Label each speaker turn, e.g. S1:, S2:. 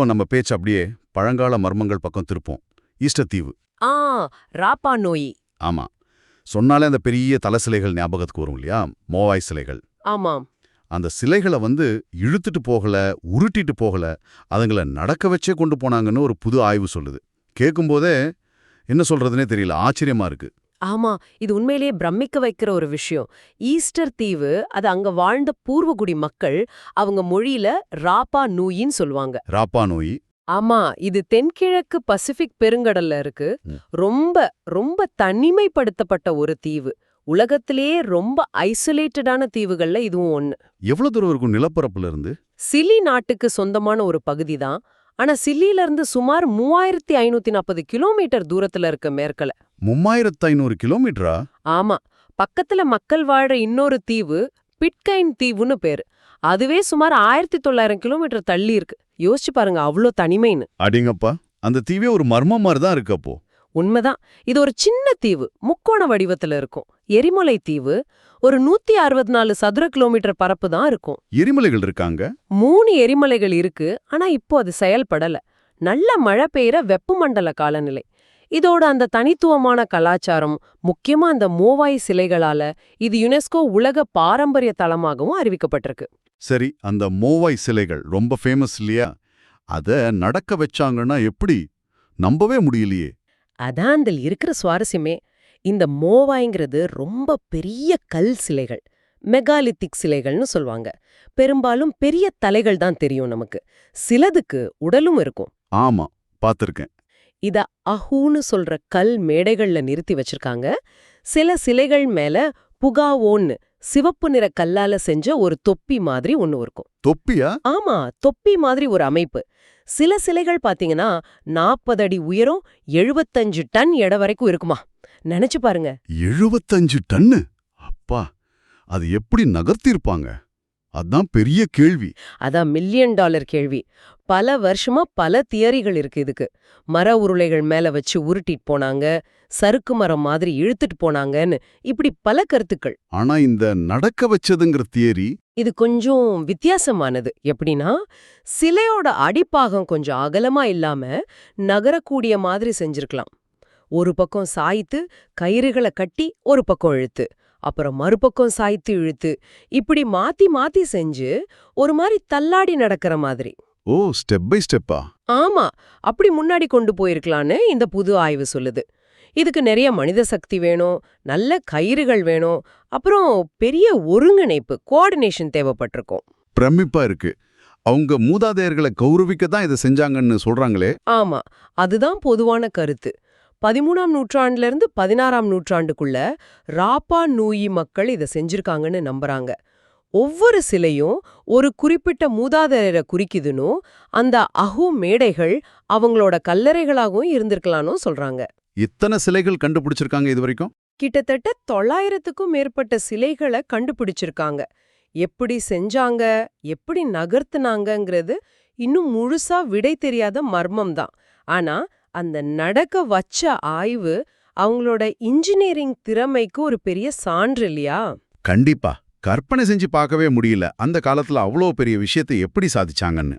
S1: இப்போ நம்ம பேச்சு அப்படியே பழங்கால மர்மங்கள் பக்கம் திருப்போம். ஈஸ்டர் தீவு.
S2: ஆ ராப்பா நோய்.
S1: ஆமா. சொன்னாலே அந்த பெரிய தல சிலைகள் ஞாபகத்துக்கு வரும் இல்லையா? மோவாய் சிலைகள்.
S2: ஆமாம்.
S1: அந்த சிலைகளை இழுத்துட்டு போகல, உருட்டிட்டு போகல, அதுங்கள நடக்க வச்சே கொண்டு போனாங்கன்னு ஒரு புது ஆய்வு சொல்லுது. கேட்கும்போதே என்ன சொல்றதுனே தெரியல, ஆச்சரியமா இருக்கு.
S2: ஆமா, இது உண்மையிலேயே பிரமிக்க வைக்கிற ஒரு விஷயம். ஈஸ்டர் தீவு, அது அங்க வாழ்ந்த பூர்வகுடி மக்கள், அவங்க மொழியில ராப்பா நூயின்னு சொல்லுவாங்க.
S1: ராப்பா நோய்.
S2: ஆமா, இது தென்கிழக்கு பசிபிக் பெருங்கடல்ல இருக்கு. ரொம்ப ரொம்ப தனிமைப்படுத்தப்பட்ட ஒரு தீவு. உலகத்திலேயே ரொம்ப ஐசோலேட்டடான தீவுகள்ல இதுவும் ஒண்ணு.
S1: எவ்வளவு தூரம் இருக்கும் நிலப்பரப்புல இருந்து?
S2: சிலி நாட்டுக்கு சொந்தமான ஒரு பகுதி தான். ஆனா சிலியில இருந்து சுமார் 3540 கிலோமீட்டர் தூரத்துல இருக்க மேற்கல.
S1: 3500 கிலோமீட்டரா?
S2: ஆமா, பக்கத்துல மக்கள் வாழற இன்னொரு தீவு பிட்கைன் தீவுன்னு பேரு. அதுவே சுமார் 1900 கிலோமீட்டர் தள்ளி இருக்கு. யோசிச்சு பாருங்க, அவ்ளோ தனிமைன்னு.
S1: அடிங்கப்பா, அந்த தீவே ஒரு மர்மம் மாதிரி தான் இருக்கு அப்போ.
S2: உண்மைதான். இது ஒரு சின்ன தீவு, முக்கோண வடிவத்துல இருக்கும். எரிமலை தீவு. ஒரு 164 சதுர கிலோமீட்டர் பரப்பு தான் இருக்கும்.
S1: எரிமலைகள் இருக்காங்க?
S2: 3 எரிமலைகள் இருக்கு. ஆனா இப்போ அது செயல்படல. நல்ல மழை பெய்யற வெப்பமண்டல காலநிலை. இதோட அந்த தனித்துவமான கலாச்சாரம், முக்கியமா அந்த மோவாய் சிலைகளால இது யுனெஸ்கோ உலக பாரம்பரிய தளமாகவும் அறிவிக்கப்பட்டிருக்கு.
S1: சரி, அந்த மோவாய் சிலைகள் ரொம்ப ஃபேமஸ் இல்லையா? அத நடக்க வச்சாங்கன்னா எப்படி? நம்பவே முடியலையே.
S2: அதான் அதில் இருக்கிற சுவாரஸ்யமே. இந்த மோவாய்ங்கிறது ரொம்ப பெரிய கல் சிலைகள், மெகாலித்திக் சிலைகள்னு சொல்வாங்க. பெரும்பாலும் பெரிய தலைகள் தான் தெரியும் நமக்கு. சிலதுக்கு உடலும் இருக்கும்.
S1: ஆமா, பாத்திருக்கேன்.
S2: இத அஹூன்னு சொல்ற கல் மேடைகள்ல நிறுத்தி வச்சிருக்காங்க. சில சிலைகள் மேல புகாவோன்னு சிவப்பு நிற கல்லால செஞ்ச ஒரு தொப்பி மாதிரி ஒண்ணு இருக்கும்.
S1: தொப்பியா?
S2: ஆமா, தொப்பி மாதிரி ஒரு அமைப்பு. சில சிலைகள் பாத்தீங்கன்னா 40 அடி உயரம், 75 டன் எடை வரைக்கும் இருக்குமா. நினைச்சு பாருங்க.
S1: 75 டன்னு? அப்பா, அது எப்படி நகர்த்திருப்பாங்க? அதான் பெரிய கேள்வி.
S2: அதான் $1 மில்லியன் கேள்வி. பல வருஷமா பல தியரிகள் இருக்கு இதுக்கு. மர உருளைகள் மேல வச்சு உருட்டிட்டு போனாங்க, சறுக்கு மரம் மாதிரி இழுத்துட்டு போனாங்கன்னு, இப்படி பல கருத்துக்கள்.
S1: ஆனா இந்த நடக்க வச்சதுங்கிற தியரி
S2: இது கொஞ்சம் வித்தியாசமானது. எப்படின்னா, சிலையோட அடிப்பாகம் கொஞ்சம் அகலமா இல்லாம நகரக்கூடிய மாதிரி செஞ்சிருக்கலாம். ஒரு பக்கம் சாய்த்து கயிறுகளை கட்டி ஒரு பக்கம் இழுத்து, அப்புறம் மறுபக்கம் சாய்த்து இழுத்து, இப்படி மாத்தி மாத்தி செஞ்சு ஒரு மாதிரி தள்ளாடி நடக்கிற மாதிரி.
S1: ஓ, ஸ்டெப் பை ஸ்டெப்பா?
S2: ஆமா, அப்படி முன்னாடி கொண்டு போயிருக்கலான்னு இந்த புது ஆய்வு சொல்லுது. இதுக்கு நிறைய மனித சக்தி வேணும், நல்ல கயிறுகள் வேணும், அப்புறம் பெரிய ஒருங்கிணைப்பு, கோஆர்டினேஷன் தேவைப்பட்டிருக்கும்.
S1: பிரமிப்பா இருக்கு. அவங்க மூதாதையர்களை கௌரவிக்க தான் இதை செஞ்சாங்கன்னு சொல்றாங்களே.
S2: ஆமா, அதுதான் பொதுவான கருத்து. 13ஆம் நூற்றாண்டுல இருந்து 16ஆம் நூற்றாண்டுக்குள்ள ராப்பா நூயி மக்கள் இதை செஞ்சிருக்காங்கன்னு நம்புறாங்க. ஒவ்வொரு சிலையும் ஒரு குறிப்பிட்ட மூதாதையரை குறிக்குதுன்னு, அந்த அஹூ மேடைகள் அவங்களோட கல்லறைகளாகவும் இருந்திருக்கலாம்னு சொல்றாங்க.
S1: இத்தனை சிலைகள் கண்டுபிடிச்சிருக்காங்க இது வரைக்கும்?
S2: கிட்டத்தட்ட 900க்கும் மேற்பட்ட சிலைகளை கண்டுபிடிச்சிருக்காங்க. எப்படி செஞ்சாங்க, எப்படி நகர்த்துனாங்கங்கிறது இன்னும் முழுசா விடை தெரியாத மர்மம் தான். ஆனா அந்த நடக்க வச்ச ஆய்வு அவங்களோட இன்ஜினியரிங் திறமைக்கு ஒரு பெரிய சான்று இல்லையா?
S1: கண்டிப்பா. கற்பனை செஞ்சு பார்க்கவே முடியல அந்த காலத்துல அவ்வளோ பெரிய விஷயத்தை எப்படி சாதிச்சாங்கன்னு.